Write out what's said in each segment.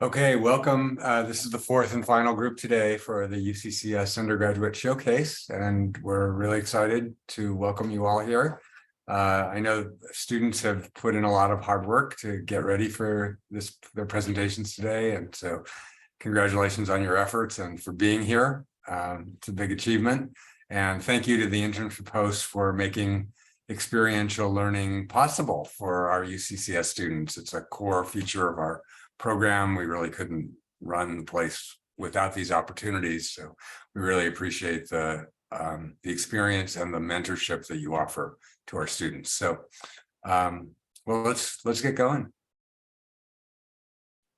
Okay, welcome. This is the fourth and final group today for the UCCS Undergraduate Showcase, and we're really excited to welcome you all here. I know students have put in a lot of hard work to get ready for their presentations today, and so congratulations on your efforts and for being here. It's a big achievement, and thank you to the internship hosts for making experiential learning possible for our UCCS students. It's a core feature of our program. We really couldn't run the place without these opportunities. So we really appreciate the experience and the mentorship that you offer to our students. So, well, let's get going.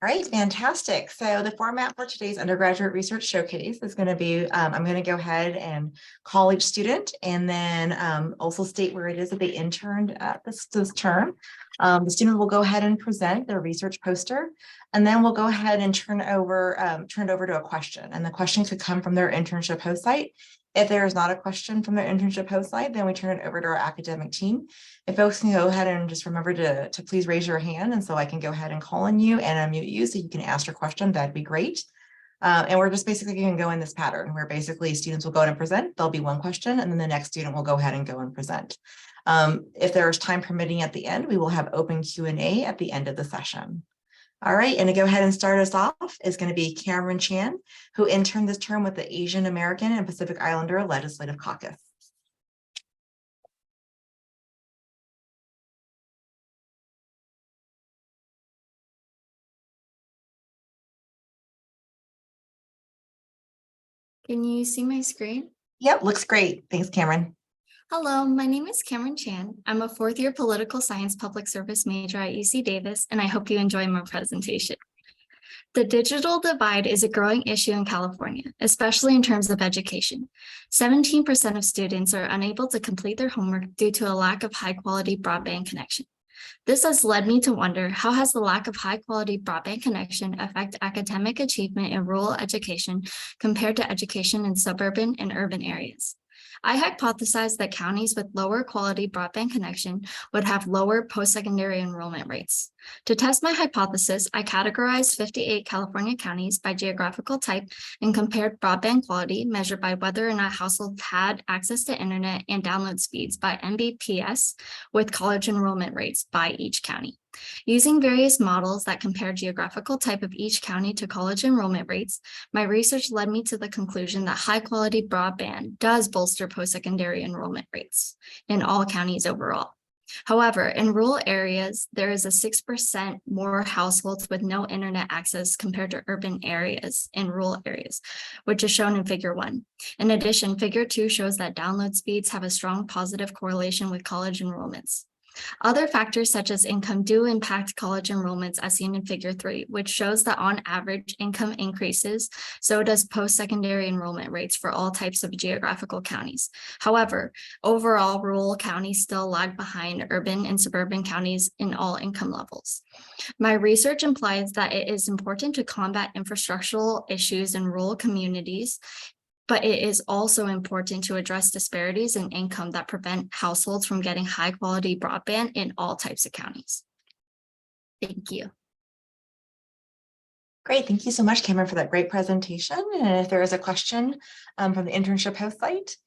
All right, fantastic. So the format for today's undergraduate research showcase is going to be, I'm going to go ahead and call each student and then also state where it is that they interned at this term. The student will go ahead and present their research poster, and then we'll go ahead and turn it over to a question. And the question could come from their internship host site. If there is not a question from their internship host site, then we turn it over to our academic team. If folks can go ahead and just remember to please raise your hand, and so I can go ahead and call on you and unmute you so you can ask your question, that'd be great. And we're just basically going to go in this pattern where basically students will go ahead and present. There'll be one question, and then the next student will go ahead and go and present. If there's time permitting at the end, we will have open Q&A at the end of the session. All right, and to go ahead and start us off is going to be Cameron Chan, who interned this term with the Asian American and Pacific Islander Legislative Caucus. Can you see my screen? Yep, looks great. Thanks, Cameron. Hello, my name is Cameron Chan. I'm a fourth-year political science public service major at UC Davis, and I hope you enjoy my presentation. The digital divide is a growing issue in California, especially in terms of education. 17% of students are unable to complete their homework due to a lack of high-quality broadband connection. This has led me to wonder, how has the lack of high-quality broadband connection affect academic achievement in rural education compared to education in suburban and urban areas? I hypothesized that counties with lower quality broadband connection would have lower post-secondary enrollment rates. To test my hypothesis, I categorized 58 California counties by geographical type and compared broadband quality measured by whether or not households had access to internet and download speeds by Mbps with college enrollment rates by each county. Using various models that compare geographical type of each county to college enrollment rates, my research led me to the conclusion that high-quality broadband does bolster post-secondary enrollment rates in all counties overall. However, in rural areas, there is a 6% more households with no internet access compared to urban areas in rural areas, which is shown in Figure 1. In addition, Figure 2 shows that download speeds have a strong positive correlation with college enrollments. Other factors such as income do impact college enrollments as seen in Figure 3, which shows that on average income increases, so does post-secondary enrollment rates for all types of geographical counties. However, overall rural counties still lag behind urban and suburban counties in all income levels. My research implies that it is important to combat infrastructural issues in rural communities, but it is also important to address disparities in income that prevent households from getting high quality broadband in all types of counties. Thank you. Great, thank you so much, Cameron, for that great presentation. And if there is a question from the internship host site.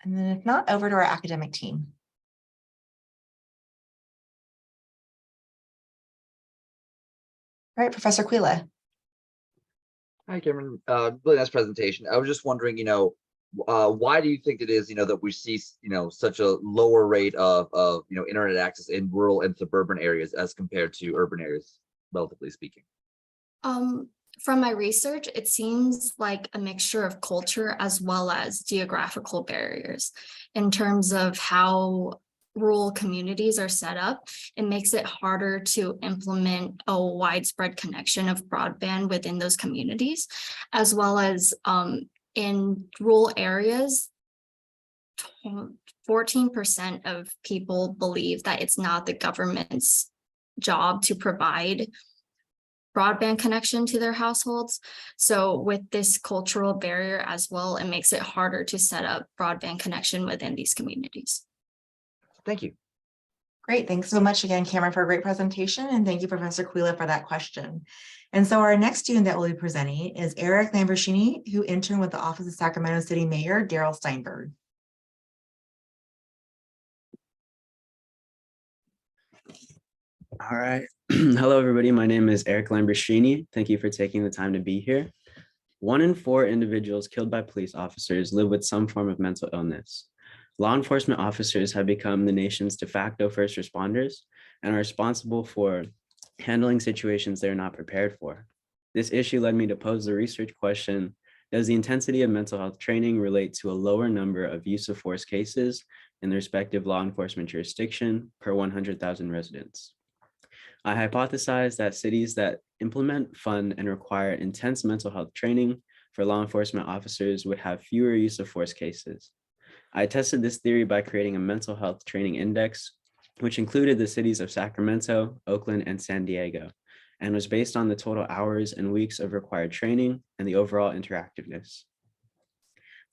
And then if not, over to our academic team. All right, Professor Quila. Hi, Cameron. Really nice presentation. I was just wondering, why do you think it is, that we see, such a lower rate of, internet access in rural and suburban areas as compared to urban areas, relatively speaking? From my research, it seems like a mixture of culture as well as geographical barriers in terms of how rural communities are set up. It makes it harder to implement a widespread connection of broadband within those communities, as well as in rural areas, 14% of people believe that it's not the government's job to provide broadband connection to their households. So with this cultural barrier as well, it makes it harder to set up broadband connection within these communities. Thank you. Great. Thanks so much again, Cameron, for a great presentation. And thank you, Professor Quila, for that question. And so our next student that will be presenting is Eric Lamborghini, who interned with the Office of Sacramento City Mayor, Daryl Steinberg. All right. Hello, everybody. My name is Eric Lamborghini. Thank you for taking the time to be here. 1 in 4 individuals killed by police officers live with some form of mental illness. Law enforcement officers have become the nation's de facto first responders and are responsible for handling situations they are not prepared for. This issue led me to pose the research question, does the intensity of mental health training relate to a lower number of use of force cases in the respective law enforcement jurisdiction per 100,000 residents? I hypothesized that cities that implement, fund, and require intense mental health training for law enforcement officers would have fewer use of force cases. I tested this theory by creating a mental health training index, which included the cities of Sacramento, Oakland, and San Diego, and was based on the total hours and weeks of required training and the overall interactiveness.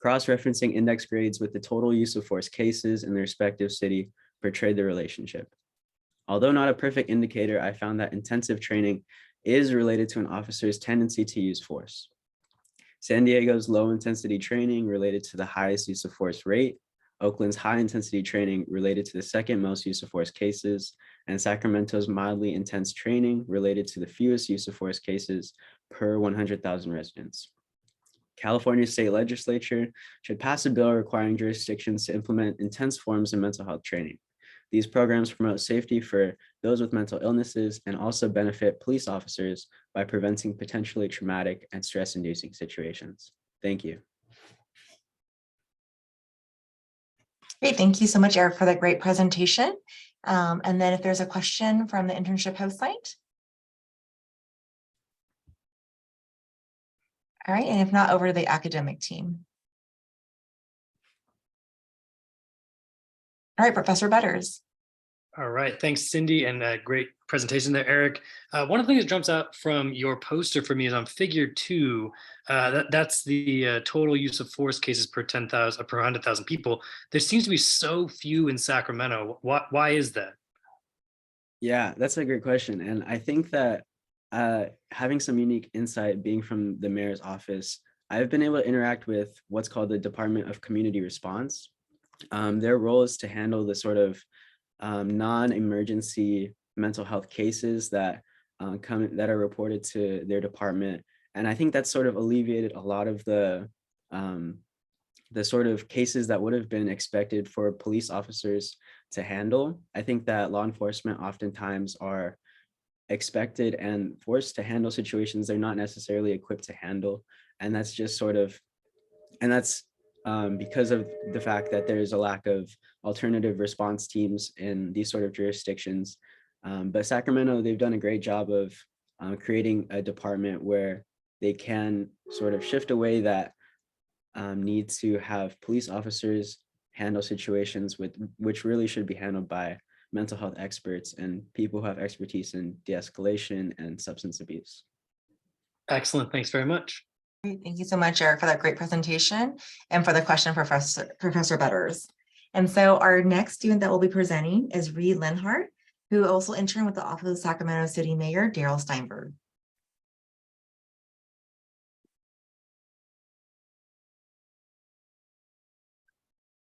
Cross-referencing index grades with the total use of force cases in the respective city portrayed the relationship. Although not a perfect indicator, I found that intensive training is related to an officer's tendency to use force. San Diego's low intensity training related to the highest use of force rate, Oakland's high intensity training related to the second most use of force cases, and Sacramento's mildly intense training related to the fewest use of force cases per 100,000 residents. California's state legislature should pass a bill requiring jurisdictions to implement intense forms of mental health training. These programs promote safety for those with mental illnesses and also benefit police officers by preventing potentially traumatic and stress-inducing situations. Thank you. Great. Thank you so much, Eric, for that great presentation. And then if there's a question from the internship host site. All right. And if not, over to the academic team. All right, Professor Butters. All right, thanks, Cindy, and great presentation there, Eric. One of the things that jumps out from your poster for me is on figure 2. That's the total use of force cases per 10,000 per 100,000 people. There seems to be so few in Sacramento. Why is that? Yeah, that's a great question, and I think that having some unique insight, being from the mayor's office, I've been able to interact with what's called the Department of Community Response. Their role is to handle the sort of non-emergency mental health cases that are reported to their department, and I think that's sort of alleviated a lot of the sort of cases that would have been expected for police officers to handle. I think that law enforcement oftentimes are expected and forced to handle situations they're not necessarily equipped to handle, and that's just sort of, and that's because of the fact that there's a lack of alternative response teams in these sort of jurisdictions. But Sacramento, they've done a great job of creating a department where they can sort of shift away that need to have police officers handle situations which really should be handled by mental health experts and people who have expertise in de-escalation and substance abuse. Excellent, thanks very much. Great. Thank you so much, Eric, for that great presentation and for the question, Professor Butters. And so our next student that will be presenting is Reed Lenhart, who also interned with the Office of Sacramento City Mayor, Daryl Steinberg.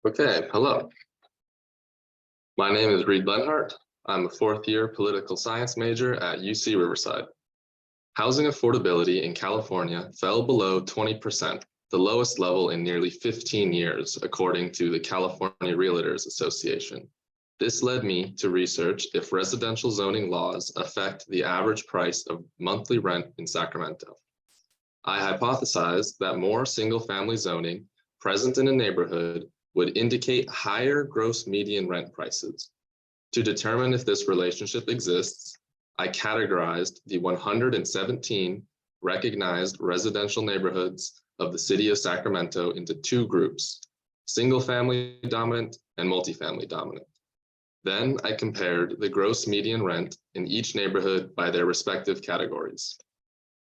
Okay, hello. My name is Reed Lenhart. I'm a 4th-year political science major at UC Riverside. Housing affordability in California fell below 20%, the lowest level in nearly 15 years, according to the California Realtors Association. This led me to research if residential zoning laws affect the average price of monthly rent in Sacramento. I hypothesized that more single-family zoning present in a neighborhood would indicate higher gross median rent prices. To determine if this relationship exists, I categorized the 117 recognized residential neighborhoods of the city of Sacramento into 2 groups, single-family dominant and multifamily dominant. Then I compared the gross median rent in each neighborhood by their respective categories.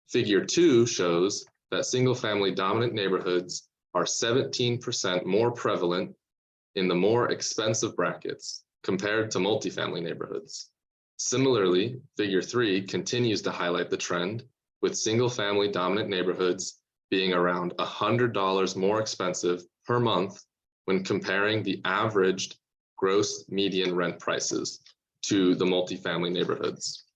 Figure 2 shows that single-family dominant neighborhoods are 17% more prevalent in the more expensive brackets compared to multifamily neighborhoods. Similarly, figure 3 continues to highlight the trend, with single-family dominant neighborhoods being around $100 more expensive per month when comparing the averaged gross median rent prices to the multifamily neighborhoods.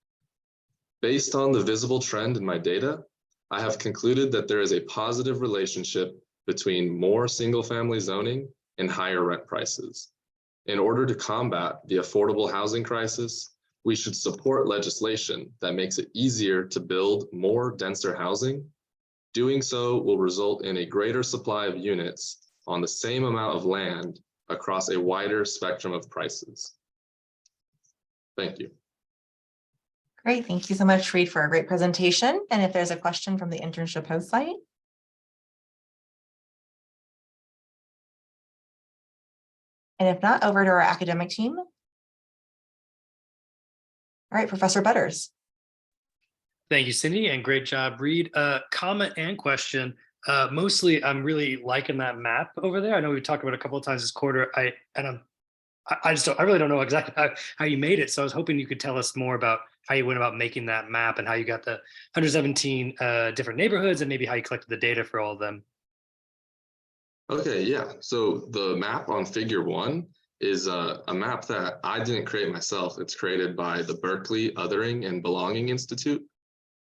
Based on the visible trend in my data, I have concluded that there is a positive relationship between more single-family zoning and higher rent prices. In order to combat the affordable housing crisis, we should support legislation that makes it easier to build more denser housing. Doing so will result in a greater supply of units on the same amount of land across a wider spectrum of prices. Thank you. Great, thank you so much, Reed, for a great presentation. And if there's a question from the internship host site. And if not, over to our academic team. All right, Professor Butters. Thank you, Cindy, and great job, Reed. Comment and question. Mostly, I'm really liking that map over there. I know we talked about it a couple of times this quarter. I really don't know exactly how you made it. So I was hoping you could tell us more about how you went about making that map and how you got the 117 different neighborhoods and maybe how you collected the data for all of them. Okay, yeah. So the map on figure 1 is a map that I didn't create myself. It's created by the Berkeley Othering and Belonging Institute.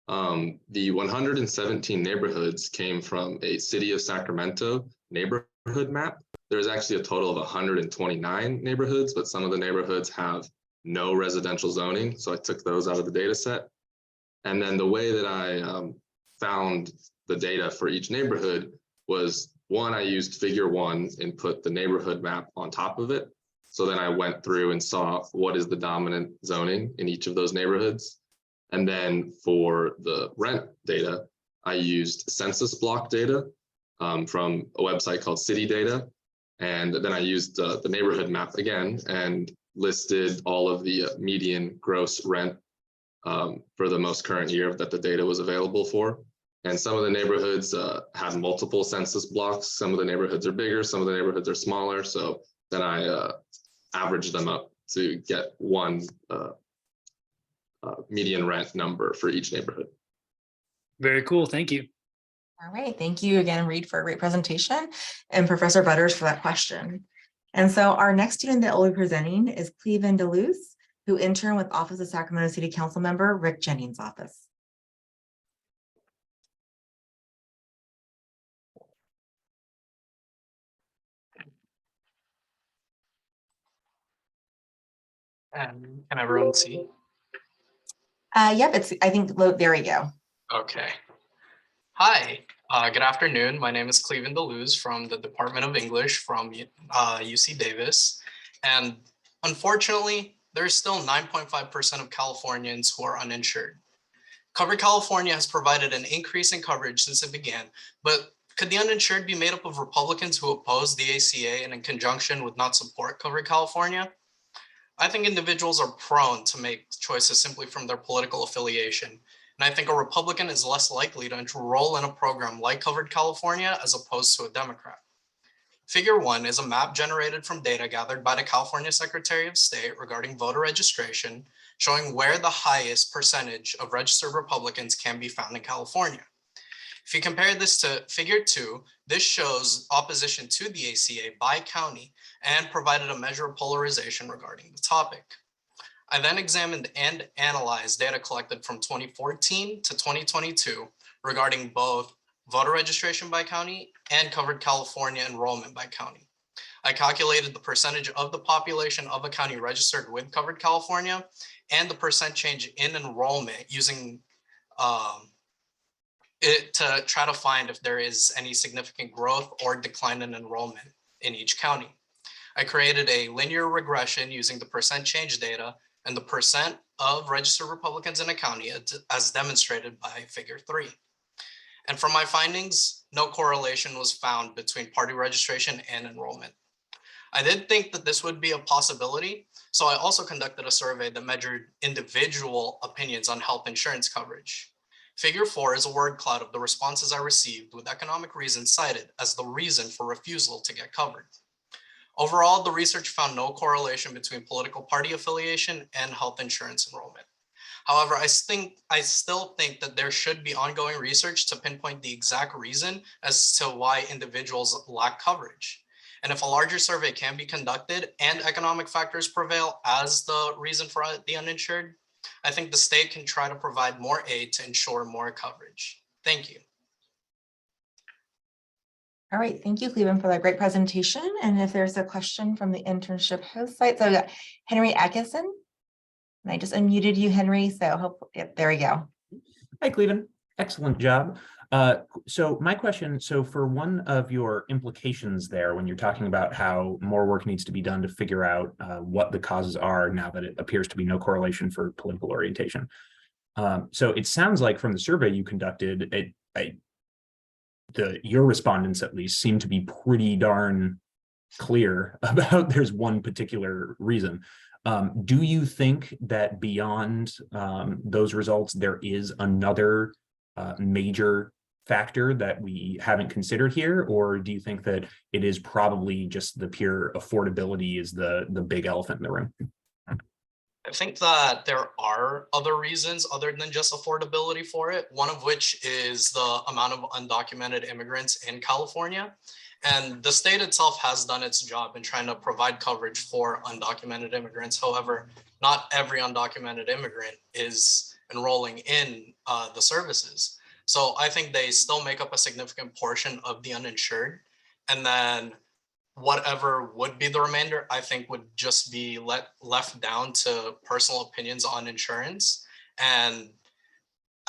The 117 neighborhoods came from a City of Sacramento neighborhood map. There's actually a total of 129 neighborhoods, but some of the neighborhoods have no residential zoning. So I took those out of the data set. And then the way that I found the data for each neighborhood was, one, I used figure 1 and put the neighborhood map on top of it. So then I went through and saw what is the dominant zoning in each of those neighborhoods. And then for the rent data, I used census block data from a website called City Data. And then I used the neighborhood map again and listed all of the median gross rent for the most current year that the data was available for. And some of the neighborhoods had multiple census blocks. Some of the neighborhoods are bigger, some of the neighborhoods are smaller. So then I averaged them up to get one median rent number for each neighborhood. Very cool. Thank you. All right, thank you again, Reed, for a great presentation, and Professor Butters for that question. And so our next student that will be presenting is Cleveland DeLuz, who interned with Office of Sacramento City Council member Rick Jennings' office. And can everyone see? Yep, I think, there we go. Okay. Hi, good afternoon. My name is Cleveland DeLuz from the Department of English from UC Davis. And unfortunately, there's still 9.5% of Californians who are uninsured. Covered California has provided an increase in coverage since it began, but could the uninsured be made up of Republicans who oppose the ACA and in conjunction would not support Covered California? I think individuals are prone to make choices simply from their political affiliation. And I think a Republican is less likely to enroll in a program like Covered California as opposed to a Democrat. Figure 1 is a map generated from data gathered by the California Secretary of State regarding voter registration, showing where the highest percentage of registered Republicans can be found in California. If you compare this to figure 2, this shows opposition to the ACA by county and provided a measure of polarization regarding the topic. I then examined and analyzed data collected from 2014 to 2022 regarding both voter registration by county and Covered California enrollment by county. I calculated the percentage of the population of a county registered with Covered California and the percent change in enrollment using it to try to find if there is any significant growth or decline in enrollment in each county. I created a linear regression using the percent change data and the percent of registered Republicans in a county as demonstrated by figure 3. And from my findings, no correlation was found between party registration and enrollment. I did think that this would be a possibility, so I also conducted a survey that measured individual opinions on health insurance coverage. Figure 4 is a word cloud of the responses I received with economic reasons cited as the reason for refusal to get covered. Overall, the research found no correlation between political party affiliation and health insurance enrollment. However, I still think that there should be ongoing research to pinpoint the exact reason as to why individuals lack coverage. And if a larger survey can be conducted and economic factors prevail as the reason for the uninsured, I think the state can try to provide more aid to ensure more coverage. Thank you. All right, thank you, Cleveland, for that great presentation. And if there's a question from the internship host site, so we got Henry Atkinson. And I just unmuted you, Henry, so hope, yep, there we go. Hi, Cleveland. Excellent job. So my question, so for one of your implications there, when you're talking about how more work needs to be done to figure out what the causes are now that it appears to be no correlation for political orientation. So it sounds like from the survey you conducted, your respondents at least seem to be pretty darn clear about there's one particular reason. Do you think that beyond those results, there is another major factor that we haven't considered here? Or do you think that it is probably just the pure affordability is the big elephant in the room? I think that there are other reasons other than just affordability for it, one of which is the amount of undocumented immigrants in California. And the state itself has done its job in trying to provide coverage for undocumented immigrants. However, not every undocumented immigrant is enrolling in the services. So I think they still make up a significant portion of the uninsured. And then whatever would be the remainder, I think would just be left down to personal opinions on insurance. And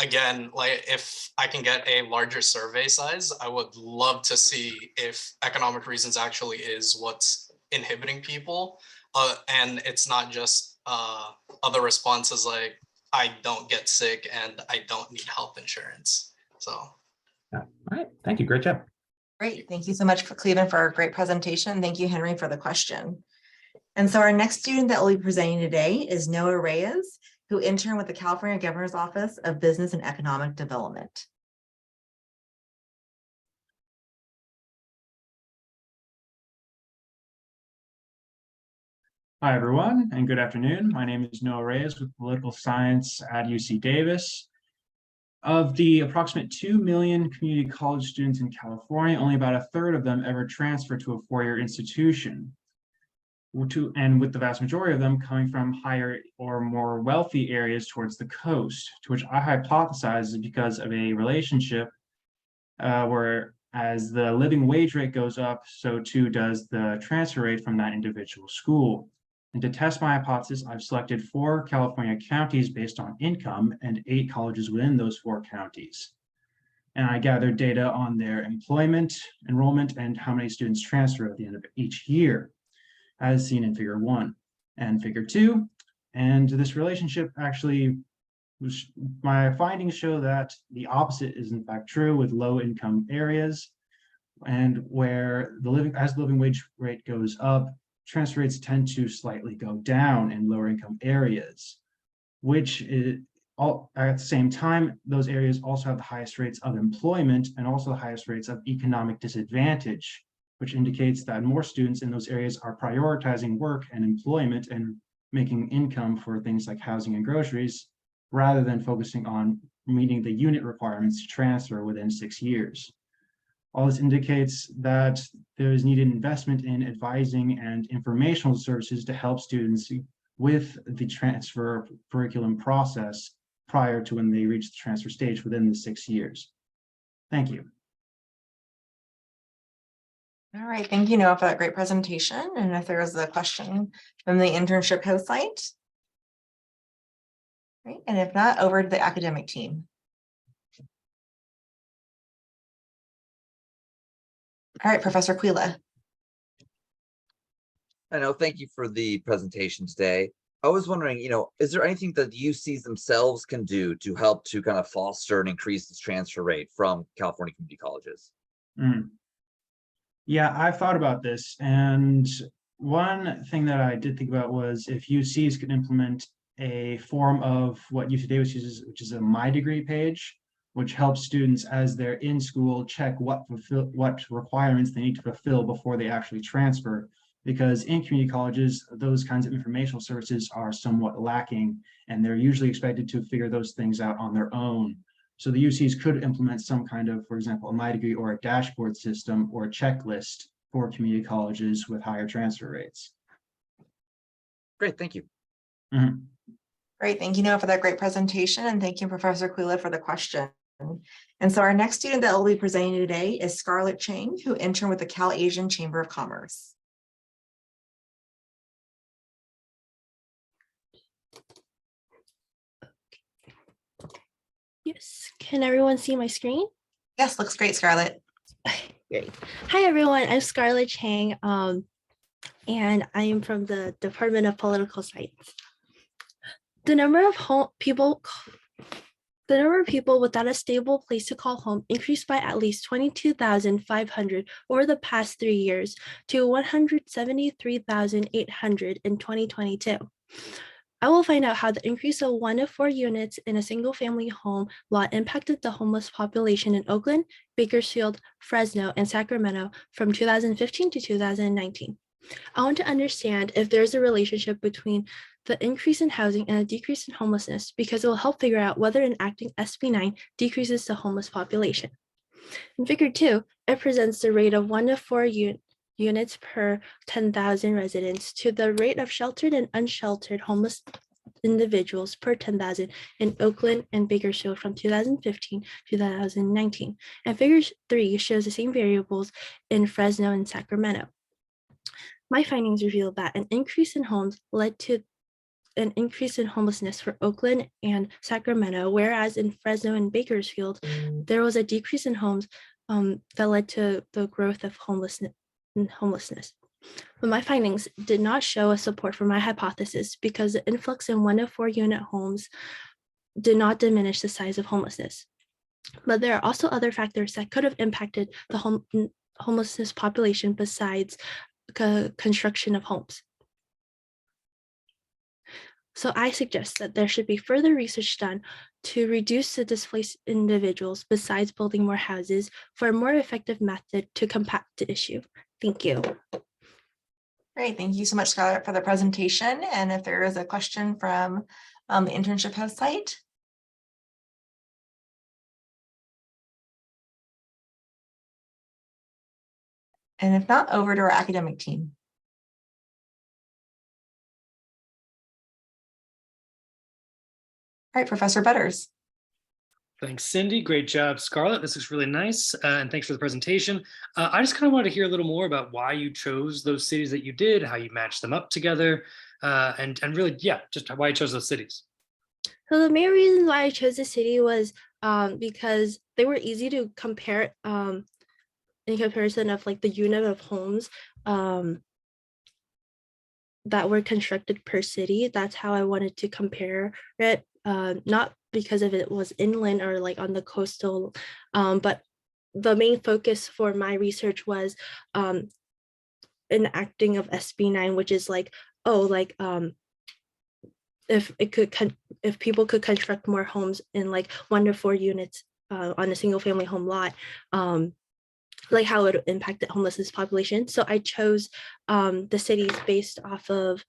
again, like if I can get a larger survey size, I would love to see if economic reasons actually is what's inhibiting people. And it's not just other responses like, I don't get sick and I don't need health insurance. So. All right, thank you, great job. Great, thank you so much for Cleveland for a great presentation. Thank you, Henry, for the question. And so our next student that will be presenting today is Noah Reyes, who interned with the California Governor's Office of Business and Economic Development. Hi, everyone, and good afternoon. My name is Noah Reyes with Political Science at UC Davis. Of the approximate 2 million community college students in California, only about a third of them ever transfer to a four-year institution. And with the vast majority of them coming from higher or more wealthy areas towards the coast, to which I hypothesize is because of a relationship where as the living wage rate goes up, so too does the transfer rate from that individual school. And to test my hypothesis, I've selected 4 California counties based on income and 8 colleges within those 4 counties. And I gathered data on their employment, enrollment, and how many students transfer at the end of each year, as seen in Figure 1 and Figure 2. And this relationship actually, my findings show that the opposite is in fact true with low income areas, and where as the living wage rate goes up, transfer rates tend to slightly go down in lower income areas, which is at the same time, those areas also have the highest rates of employment and also the highest rates of economic disadvantage, which indicates that more students in those areas are prioritizing work and employment and making income for things like housing and groceries, rather than focusing on meeting the unit requirements to transfer within 6 years. All this indicates that there is needed investment in advising and informational services to help students with the transfer curriculum process prior to when they reach the transfer stage within the 6 years. Thank you. All right, thank you, Noah, for that great presentation. And if there is a question from the internship host site. Right, and if not, over to the academic team. All right, Professor Quila. I know, thank you for the presentation today. I was wondering, is there anything that the UCs themselves can do to help to kind of foster and increase this transfer rate from California community colleges? Yeah, I've thought about this, and one thing that I did think about was if UCs could implement a form of what UC Davis uses, which is a My Degree page, which helps students as they're in school check what requirements they need to fulfill before they actually transfer, because in community colleges, those kinds of informational services are somewhat lacking, and they're usually expected to figure those things out on their own. So the UCs could implement some kind of, for example, a My Degree or a dashboard system or a checklist for community colleges with higher transfer rates. Great, thank you. Mhm. Great, thank you, Noah, for that great presentation, and thank you, Professor Quila, for the question. And so our next student that will be presenting today is Scarlett Chang, who interned with the Cal Asian Chamber of Commerce. Yes, can everyone see my screen? Yes, looks great, Scarlett. Great. Hi, everyone. I'm Scarlett Chang, and I am from the Department of Political Science. The number of people without a stable place to call home increased by at least 22,500 over the past 3 years to 173,800 in 2022. I will find out how the increase of 1 to 4 units in a single-family home lot impacted the homeless population in Oakland, Bakersfield, Fresno, and Sacramento from 2015 to 2019. I want to understand if there's a relationship between the increase in housing and a decrease in homelessness, because it will help figure out whether enacting SB 9 decreases the homeless population. In Figure 2, it presents the rate of 1 to 4 units per 10,000 residents to the rate of sheltered and unsheltered homeless individuals per 10,000 in Oakland and Bakersfield from 2015 to 2019. And Figure 3 shows the same variables in Fresno and Sacramento. My findings reveal that an increase in homes led to an increase in homelessness for Oakland and Sacramento, whereas in Fresno and Bakersfield, there was a decrease in homes that led to the growth of homelessness. But my findings did not show a support for my hypothesis, because the influx in 1 to 4 unit homes did not diminish the size of homelessness. But there are also other factors that could have impacted the homelessness population besides construction of homes. So I suggest that there should be further research done to reduce the displaced individuals besides building more houses for a more effective method to combat the issue. Thank you. Great, thank you so much, Scarlett, for the presentation. And if there is a question from the internship host site. And if not, over to our academic team. All right, Professor Butters. Thanks, Cindy. Great job, Scarlett. This looks really nice. And thanks for the presentation. I just kind of wanted to hear a little more about why you chose those cities that you did, how you matched them up together, and really, yeah, just why you chose those cities. So the main reason why I chose the city was because they were easy to compare in comparison of like the unit of homes that were constructed per city. That's how I wanted to compare it, not because of it was inland or like on the coastal, but the main focus for my research was enacting of SB 9, which is like, if people could construct more homes in like 1 to 4 units on a single family home lot, like how it would impact the homelessness population. So I chose the cities based off of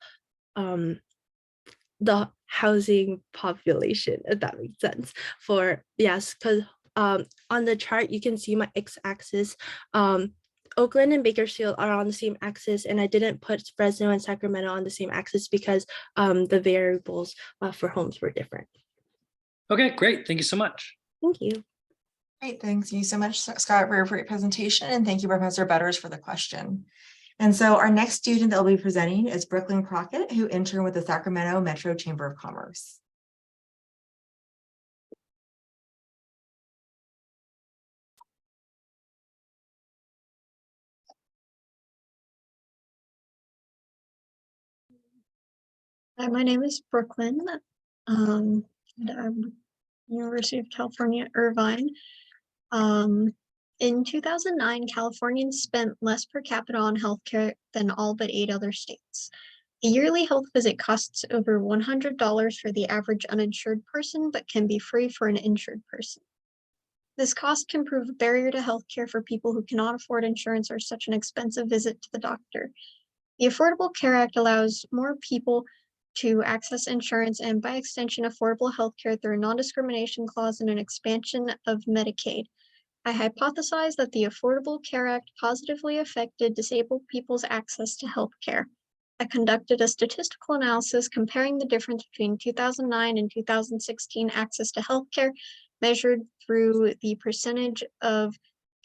the housing population, if that makes sense. Because on the chart, you can see my x-axis. Oakland and Bakersfield are on the same axis, and I didn't put Fresno and Sacramento on the same axis because the variables for homes were different. Okay, great. Thank you so much. Thank you. Great, thanks you so much, Scott, for your great presentation, and thank you, Professor Butters, for the question. And so our next student that will be presenting is Brooklyn Crockett, who interned with the Sacramento Metro Chamber of Commerce. Hi, my name is Brooklyn, and I'm University of California, Irvine. In 2009, Californians spent less per capita on healthcare than all but 8 other states. A yearly health visit costs over $100 for the average uninsured person, but can be free for an insured person. This cost can prove a barrier to healthcare for people who cannot afford insurance or such an expensive visit to the doctor. The Affordable Care Act allows more people to access insurance and by extension, affordable health care through a non-discrimination clause and an expansion of Medicaid. I hypothesize that the Affordable Care Act positively affected disabled people's access to health care. I conducted a statistical analysis comparing the difference between 2009 and 2016 access to health care measured through the percentage of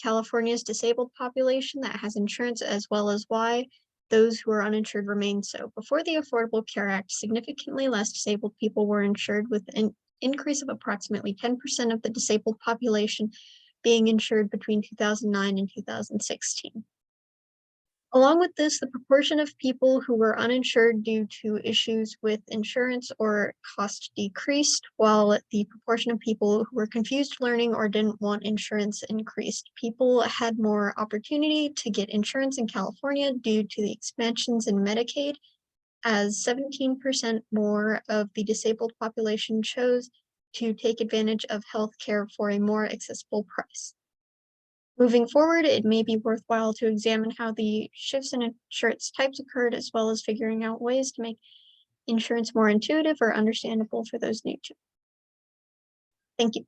California's disabled population that has insurance, as well as why those who are uninsured remain so. Before the Affordable Care Act, significantly less disabled people were insured, with an increase of approximately 10% of the disabled population being insured between 2009 and 2016. Along with this, the proportion of people who were uninsured due to issues with insurance or cost decreased, while the proportion of people who were confused learning or didn't want insurance increased. People had more opportunity to get insurance in California due to the expansions in Medicaid, as 17% more of the disabled population chose to take advantage of healthcare for a more accessible price. Moving forward, it may be worthwhile to examine how the shifts in insurance types occurred, as well as figuring out ways to make insurance more intuitive or understandable for those new to. Thank you.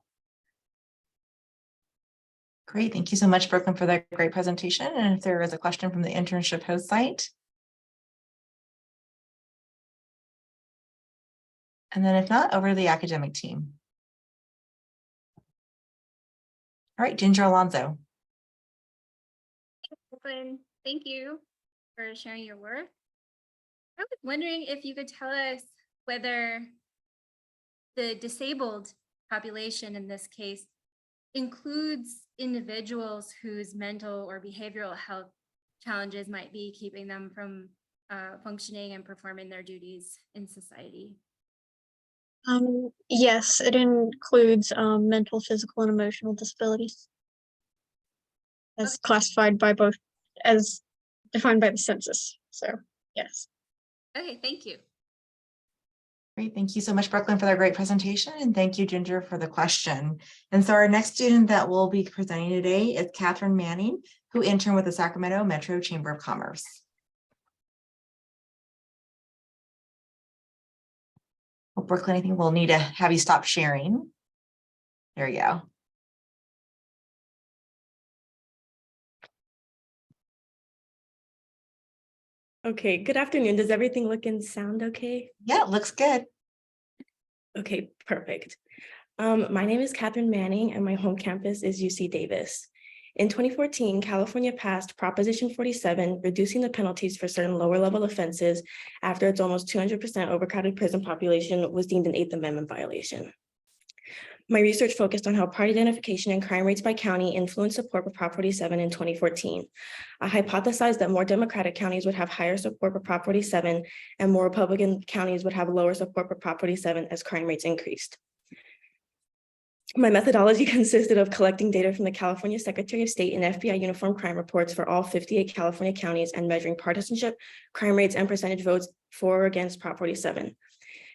Great. Thank you so much, Brooklyn, for that great presentation. And if there is a question from the internship host site. And then if not, over to the academic team. All right, Ginger Alonso. Thank you for sharing your work. I was wondering if you could tell us whether the disabled population in this case includes individuals whose mental or behavioral health challenges might be keeping them from functioning and performing their duties in society. Yes, it includes mental, physical, and emotional disabilities as classified by both, as defined by the census. So, yes. Okay, thank you. Great. Thank you so much, Brooklyn, for that great presentation. And thank you, Ginger, for the question. And so our next student that will be presenting today is Catherine Manning, who interned with the Sacramento Metro Chamber of Commerce. Well, Brooklyn, I think we'll need to have you stop sharing. There you go. Okay, good afternoon. Does everything look and sound okay? Yeah, it looks good. Okay, perfect. My name is Catherine Manning and my home campus is UC Davis. In 2014, California passed Proposition 47, reducing the penalties for certain lower level offenses after its almost 200% overcrowded prison population was deemed an Eighth Amendment violation. My research focused on how party identification and crime rates by county influenced support for Prop 47 in 2014. I hypothesized that more Democratic counties would have higher support for Prop 47 and more Republican counties would have lower support for Prop 47 as crime rates increased. My methodology consisted of collecting data from the California Secretary of State and FBI uniform crime reports for all 58 California counties and measuring partisanship, crime rates, and percentage votes for or against Prop 47.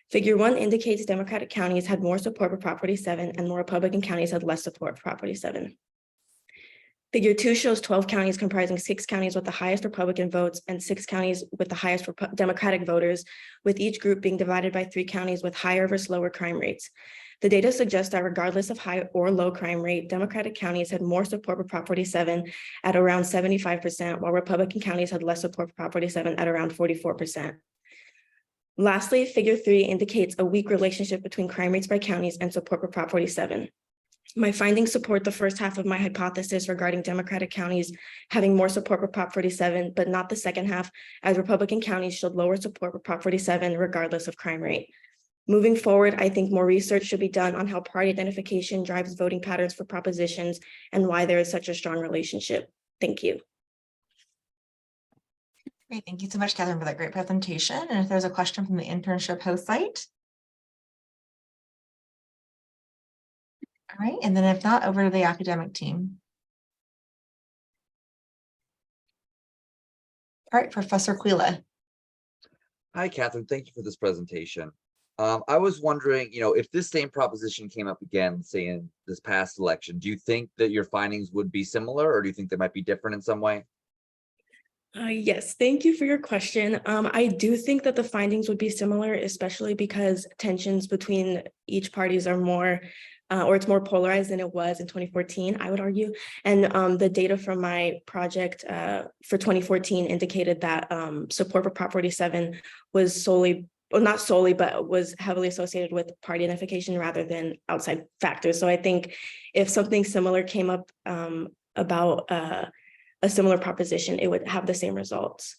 Figure 1 indicates Democratic counties had more support for Prop 47 and more Republican counties had less support for Prop 47. Figure 2 shows 12 counties comprising 6 counties with the highest Republican votes and 6 counties with the highest Democratic voters, with each group being divided by 3 counties with higher versus lower crime rates. The data suggests that regardless of high or low crime rate, Democratic counties had more support for Prop 47 at around 75%, while Republican counties had less support for Prop 47 at around 44%. Lastly, figure 3 indicates a weak relationship between crime rates by counties and support for Prop 47. My findings support the first half of my hypothesis regarding Democratic counties having more support for Prop 47, but not the second half, as Republican counties showed lower support for Prop 47 regardless of crime rate. Moving forward, I think more research should be done on how party identification drives voting patterns for propositions and why there is such a strong relationship. Thank you. Great. Thank you so much, Catherine, for that great presentation. And if there's a question from the internship host site. All right. And then if not, over to the academic team. All right, Professor Quila. Hi, Catherine. Thank you for this presentation. I was wondering, if this same proposition came up again, say in this past election, do you think that your findings would be similar, or do you think they might be different in some way? Yes, thank you for your question. I do think that the findings would be similar, especially because tensions between each parties are more, or it's more polarized than it was in 2014, I would argue. And the data from my project for 2014 indicated that support for Prop 47 was solely, well, not solely, but was heavily associated with party identification rather than outside factors. So I think if something similar came up about a similar proposition, it would have the same results,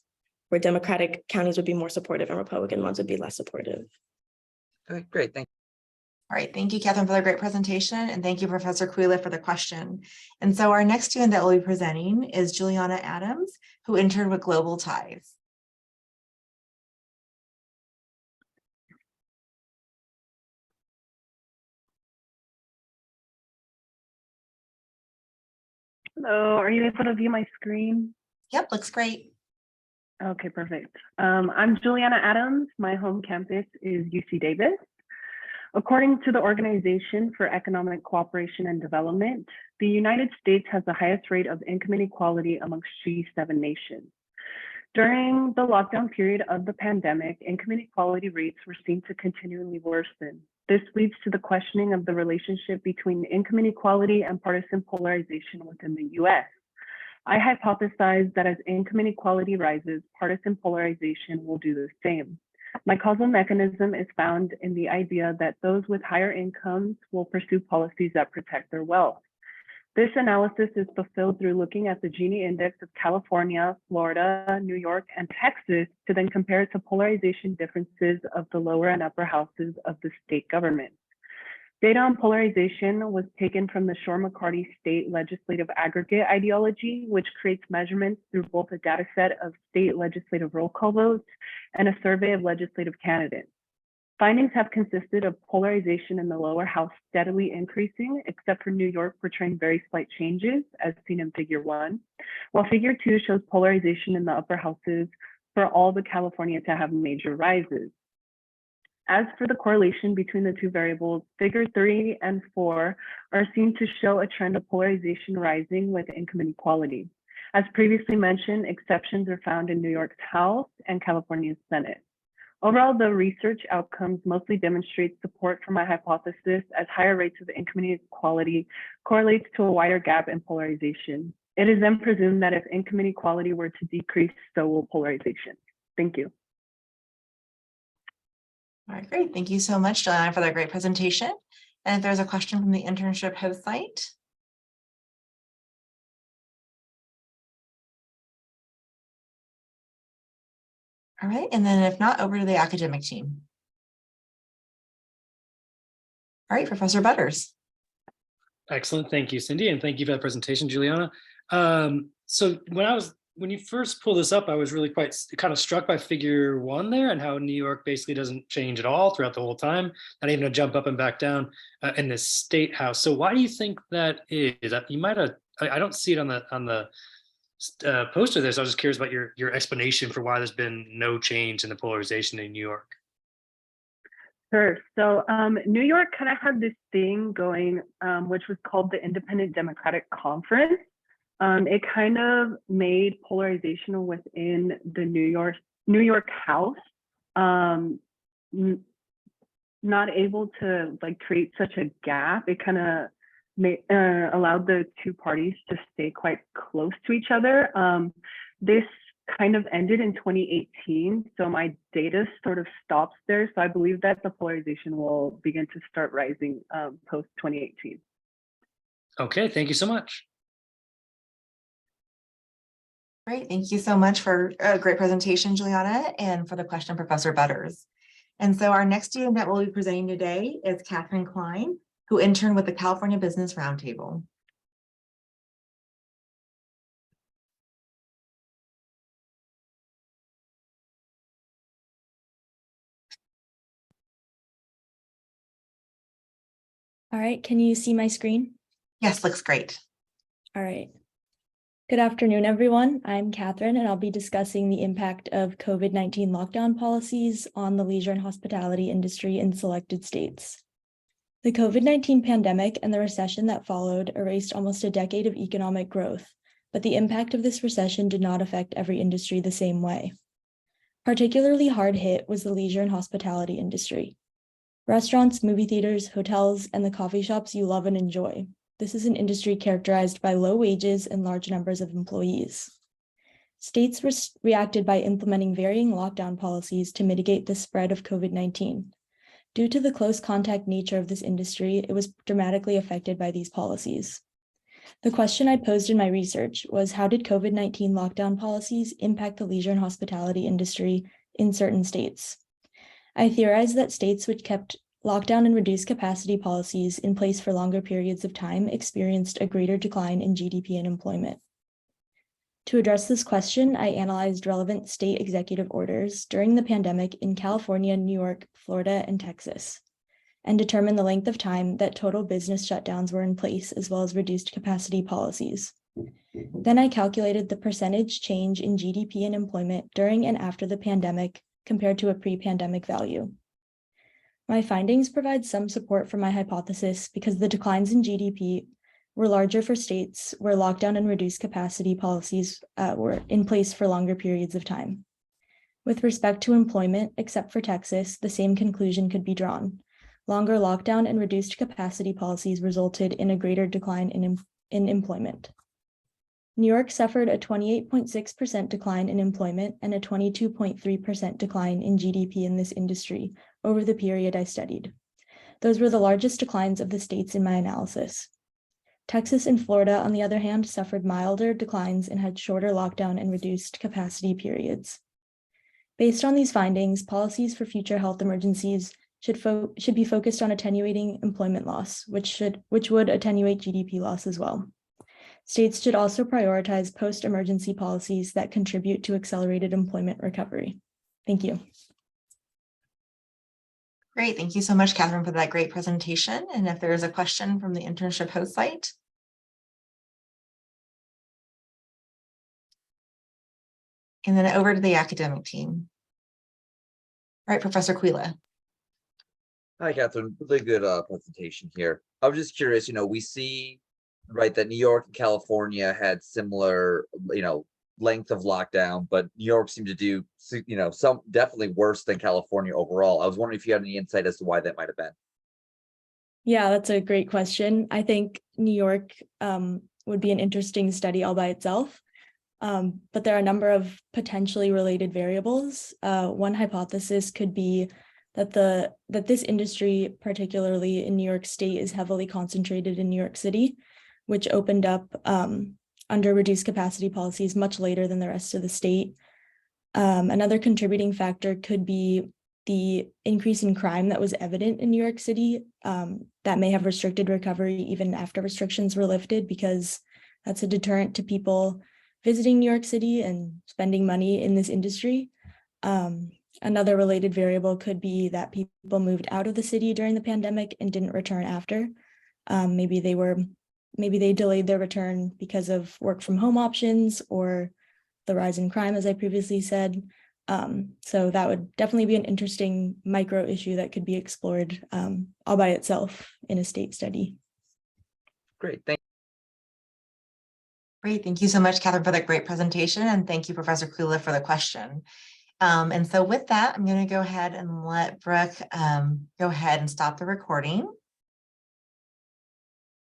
where Democratic counties would be more supportive and Republican ones would be less supportive. Okay, great. Thank All right, thank you, Catherine, for the great presentation, and thank you, Professor Quila, for the question. And so our next student that will be presenting is Juliana Adams, who interned with Global Ties. Hello, are you able to view my screen? Yep, looks great. Okay, perfect. I'm Juliana Adams. My home campus is UC Davis. According to the Organization for Economic Cooperation and Development, the United States has the highest rate of income inequality amongst G7 nations. During the lockdown period of the pandemic, income inequality rates were seen to continually worsen. This leads to the questioning of the relationship between income inequality and partisan polarization within the US. I hypothesize that as income inequality rises, partisan polarization will do the same. My causal mechanism is found in the idea that those with higher incomes will pursue policies that protect their wealth. This analysis is fulfilled through looking at the Gini index of California, Florida, New York, and Texas to then compare it to polarization differences of the lower and upper houses of the state government. Data on polarization was taken from the Shore-McCarty State Legislative Aggregate Ideology, which creates measurements through both a data set of state legislative roll call votes and a survey of legislative candidates. Findings have consisted of polarization in the lower house steadily increasing, except for New York portraying very slight changes, as seen in Figure 1, while Figure 2 shows polarization in the upper houses for all but California to have major rises. As for the correlation between the two variables, Figure 3 and 4 are seen to show a trend of polarization rising with income inequality. As previously mentioned, exceptions are found in New York's House and California's Senate. Overall, the research outcomes mostly demonstrate support for my hypothesis, as higher rates of income inequality correlates to a wider gap in polarization. It is then presumed that if income inequality were to decrease, so will polarization. Thank you. All right, great. Thank you so much, Juliana, for that great presentation. And if there's a question from the internship host site. All right, and then if not, over to the academic team. All right, Professor Butters. Excellent. Thank you, Cindy. And thank you for that presentation, Juliana. So when you first pulled this up, I was really quite kind of struck by Figure 1 there and how New York basically doesn't change at all throughout the whole time, not even a jump up and back down in the state house. So why do you think that is? You might have, I don't see it on the poster there. So I was just curious about your explanation for why there's been no change in the polarization in New York. Sure. So New York kind of had this thing going, which was called the Independent Democratic Conference. It kind of made polarization within the New York House not able to like create such a gap. It kind of allowed the two parties to stay quite close to each other. This kind of ended in 2018, so my data sort of stops there. So I believe that the polarization will begin to start rising post 2018. Okay, thank you so much. Great, thank you so much for a great presentation, Juliana, and for the question, Professor Butters. And so our next student that will be presenting today is Catherine Klein, who interned with the California Business Roundtable. All right, can you see my screen? Yes, looks great. All right. Good afternoon, everyone. I'm Catherine, and I'll be discussing the impact of COVID-19 lockdown policies on the leisure and hospitality industry in selected states. The COVID-19 pandemic and the recession that followed erased almost a decade of economic growth, but the impact of this recession did not affect every industry the same way. Particularly hard hit was the leisure and hospitality industry. Restaurants, movie theaters, hotels, and the coffee shops you love and enjoy. This is an industry characterized by low wages and large numbers of employees. States reacted by implementing varying lockdown policies to mitigate the spread of COVID-19. Due to the close contact nature of this industry, it was dramatically affected by these policies. The question I posed in my research was, how did COVID-19 lockdown policies impact the leisure and hospitality industry in certain states? I theorized that states which kept lockdown and reduced capacity policies in place for longer periods of time experienced a greater decline in GDP and employment. To address this question, I analyzed relevant state executive orders during the pandemic in California, New York, Florida, and Texas, and determined the length of time that total business shutdowns were in place, as well as reduced capacity policies. Then I calculated the percentage change in GDP and employment during and after the pandemic compared to a pre-pandemic value. My findings provide some support for my hypothesis because the declines in GDP were larger for states where lockdown and reduced capacity policies were in place for longer periods of time. With respect to employment, except for Texas, the same conclusion could be drawn. Longer lockdown and reduced capacity policies resulted in a greater decline in employment. New York suffered a 28.6% decline in employment and a 22.3% decline in GDP in this industry over the period I studied. Those were the largest declines of the states in my analysis. Texas and Florida, on the other hand, suffered milder declines and had shorter lockdown and reduced capacity periods. Based on these findings, policies for future health emergencies should be focused on attenuating employment loss, which would attenuate GDP loss as well. States should also prioritize post-emergency policies that contribute to accelerated employment recovery. Thank you. Great. Thank you so much, Catherine, for that great presentation. And if there is a question from the internship host site. And then over to the academic team. All right, Professor Quila. Hi, Catherine. Really good presentation here. I was just curious, we see, right, that New York and California had similar, length of lockdown, but New York seemed to do, some definitely worse than California overall. I was wondering if you had any insight as to why that might have been. Yeah, that's a great question. I think New York would be an interesting study all by itself, but there are a number of potentially related variables. One hypothesis could be that this industry, particularly in New York State, is heavily concentrated in New York City, which opened up under reduced capacity policies much later than the rest of the state. Another contributing factor could be the increase in crime that was evident in New York City that may have restricted recovery even after restrictions were lifted, because that's a deterrent to people visiting New York City and spending money in this industry. Another related variable could be that people moved out of the city during the pandemic and didn't return after. Maybe they delayed their return because of work from home options or the rise in crime, as I previously said. So that would definitely be an interesting micro issue that could be explored all by itself in a state study. Great, Great, thank you so much, Catherine, for that great presentation, and thank you, Professor Kula, for the question. And so with that, I'm going to go ahead and let Brooke go ahead and stop the recording.